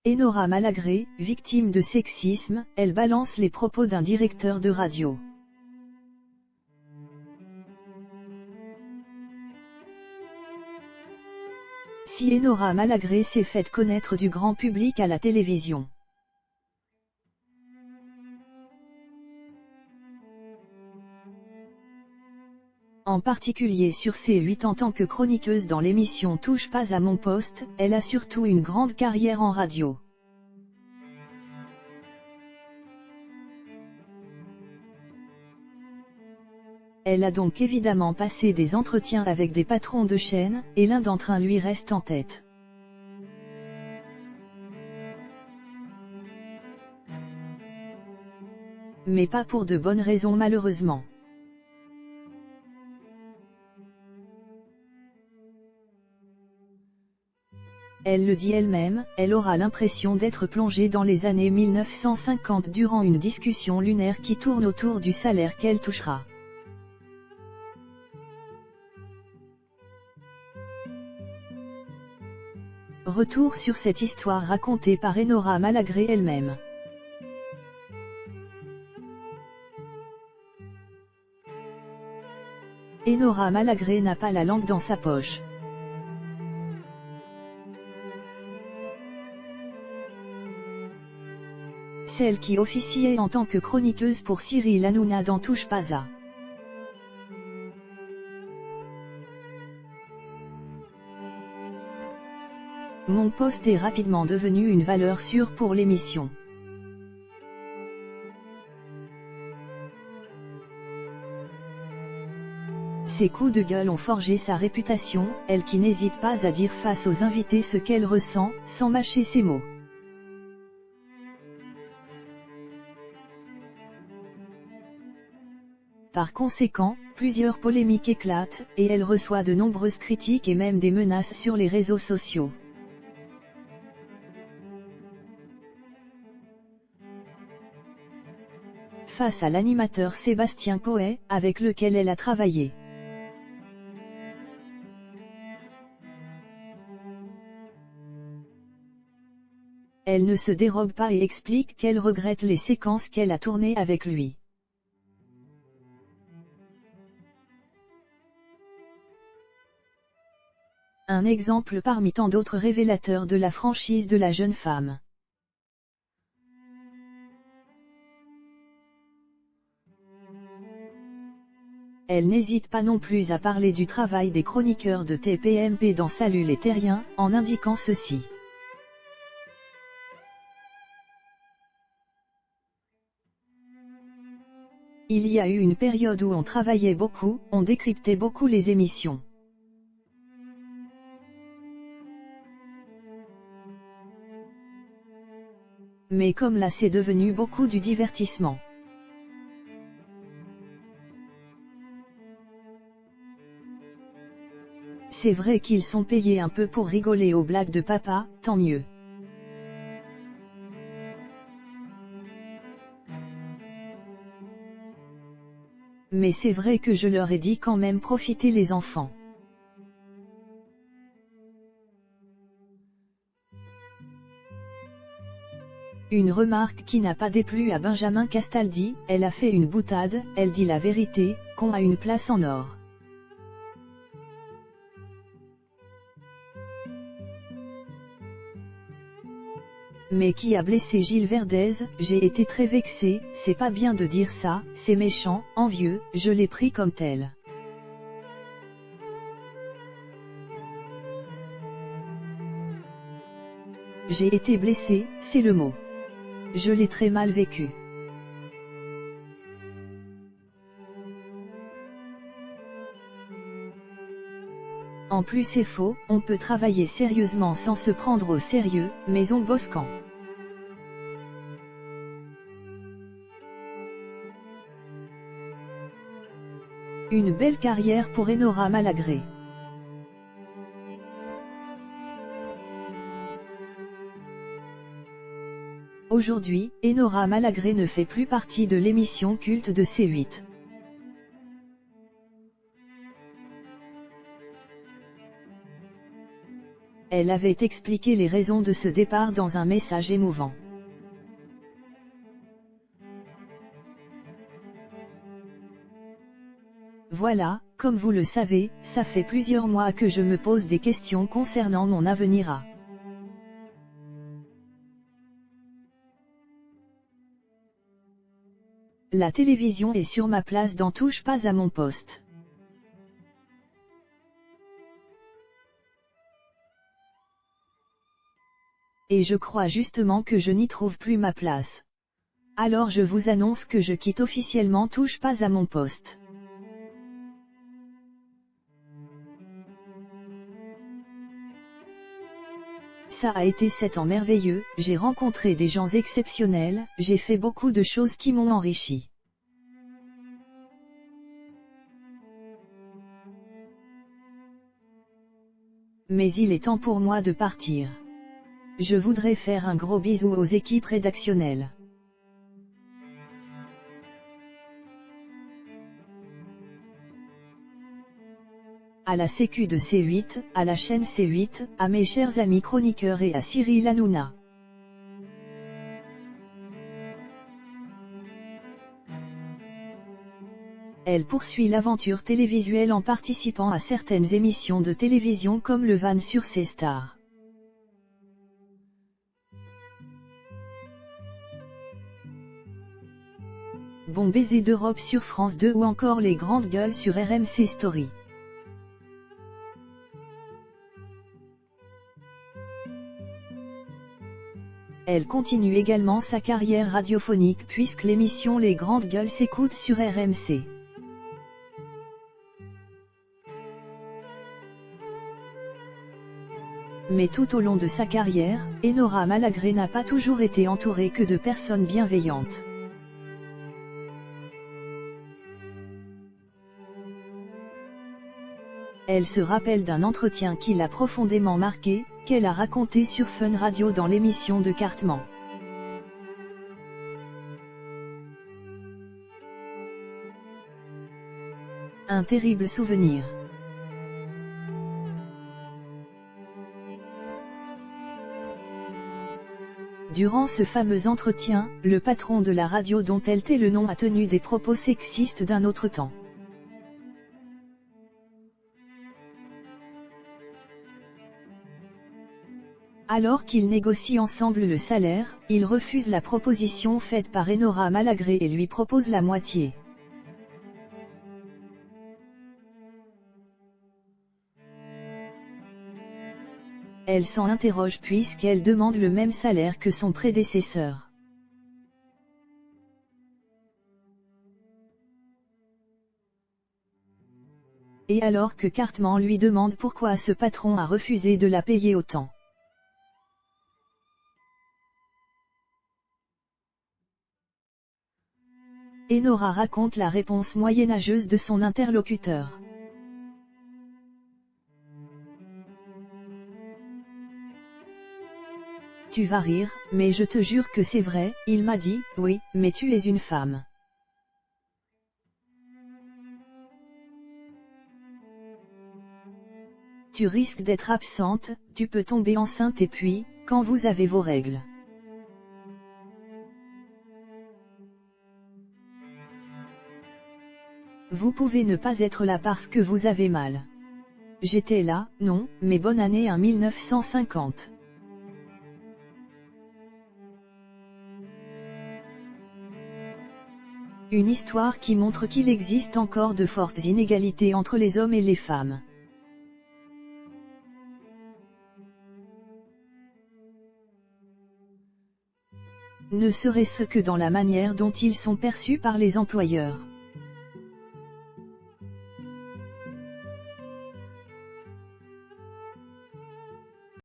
Enora Malagré, victime de sexisme, elle balance les propos d'un directeur de radio. Si Enora Malagré s'est faite connaître du grand public à la télévision, en particulier sur C8 en tant que chroniqueuse dans l'émission Touche pas à mon poste, elle a surtout une grande carrière en radio. Elle a donc évidemment passé des entretiens avec des patrons de chaîne, et l'un d'entre eux lui reste en tête. Mais pas pour de bonnes raisons malheureusement. Elle le dit elle-même, elle aura l'impression d'être plongée dans les années 1950 durant une discussion lunaire qui tourne autour du salaire qu'elle touchera. Retour sur cette histoire racontée par Enora Malagré elle-même. Enora Malagré n'a pas la langue dans sa poche. Celle qui officiait en tant que chroniqueuse pour Cyril Hanouna dans Touche pas à. Mon poste est rapidement devenu une valeur sûre pour l'émission. Ses coups de gueule ont forgé sa réputation, elle qui n'hésite pas à dire face aux invités ce qu'elle ressent, sans mâcher ses mots. Par conséquent, plusieurs polémiques éclatent, et elle reçoit de nombreuses critiques et même des menaces sur les réseaux sociaux. Face à l'animateur Sébastien Coët, avec lequel elle a travaillé. Elle ne se dérobe pas et explique qu'elle regrette les séquences qu'elle a tournées avec lui. Un exemple parmi tant d'autres révélateurs de la franchise de la jeune femme. Elle n'hésite pas non plus à parler du travail des chroniqueurs de TPMP dans Salut les Terriens, en indiquant ceci. Il y a eu une période où on travaillait beaucoup, on décryptait beaucoup les émissions. Mais comme là c'est devenu beaucoup du divertissement. C'est vrai qu'ils sont payés un peu pour rigoler aux blagues de papa, tant mieux. Mais c'est vrai que je leur ai dit quand même profitez les enfants. Une remarque qui n'a pas déplu à Benjamin Castaldi, elle a fait une boutade, elle dit la vérité, qu'on a une place en or. Mais qui a blessé Gilles Verdez, j'ai été très vexée, c'est pas bien de dire ça, c'est méchant, envieux, je l'ai pris comme tel. J'ai été blessée, c'est le mot. Je l'ai très mal vécu. En plus c'est faux, on peut travailler sérieusement sans se prendre au sérieux, mais on bosse quand. Une belle carrière pour Enora Malagré. Aujourd'hui, Enora Malagré ne fait plus partie de l'émission culte de C8. Elle avait expliqué les raisons de ce départ dans un message émouvant. Voilà, comme vous le savez, ça fait plusieurs mois que je me pose des questions concernant mon avenir. La télévision est sur ma place dans Touche pas à mon poste. Et je crois justement que je n'y trouve plus ma place. Alors je vous annonce que je quitte officiellement Touche pas à mon poste. Ça a été 7 ans merveilleux, j'ai rencontré des gens exceptionnels, j'ai fait beaucoup de choses qui m'ont enrichi. Mais il est temps pour moi de partir. Je voudrais faire un gros bisou aux équipes rédactionnelles. À la Sécu de C8, à la chaîne C8, à mes chers amis chroniqueurs et à Cyril Hanouna. Elle poursuit l'aventure télévisuelle en participant à certaines émissions de télévision comme Le Van sur C-Star. Bon baiser d'Europe sur France 2 ou encore Les Grandes Gueules sur RMC Story. Elle continue également sa carrière radiophonique puisque l'émission Les Grandes Gueules s'écoute sur RMC. Mais tout au long de sa carrière, Enora Malagré n'a pas toujours été entourée que de personnes bienveillantes. Elle se rappelle d'un entretien qui l'a profondément marqué, qu'elle a raconté sur Fun Radio dans l'émission de Cartman. Un terrible souvenir. Durant ce fameux entretien, le patron de la radio dont elle tait le nom a tenu des propos sexistes d'un autre temps. Alors qu'ils négocient ensemble le salaire, il refuse la proposition faite par Enora Malagré et lui propose la moitié. Elle s'en interroge puisqu'elle demande le même salaire que son prédécesseur. Et alors que Cartman lui demande pourquoi ce patron a refusé de la payer autant. Enora raconte la réponse moyenâgeuse de son interlocuteur. Tu vas rire, mais je te jure que c'est vrai, il m'a dit, oui, mais tu es une femme. Tu risques d'être absente, tu peux tomber enceinte et puis, quand vous avez vos règles. Vous pouvez ne pas être là parce que vous avez mal. J'étais là, non, mais bonne année 1950. Une histoire qui montre qu'il existe encore de fortes inégalités entre les hommes et les femmes. Ne serait-ce que dans la manière dont ils sont perçus par les employeurs.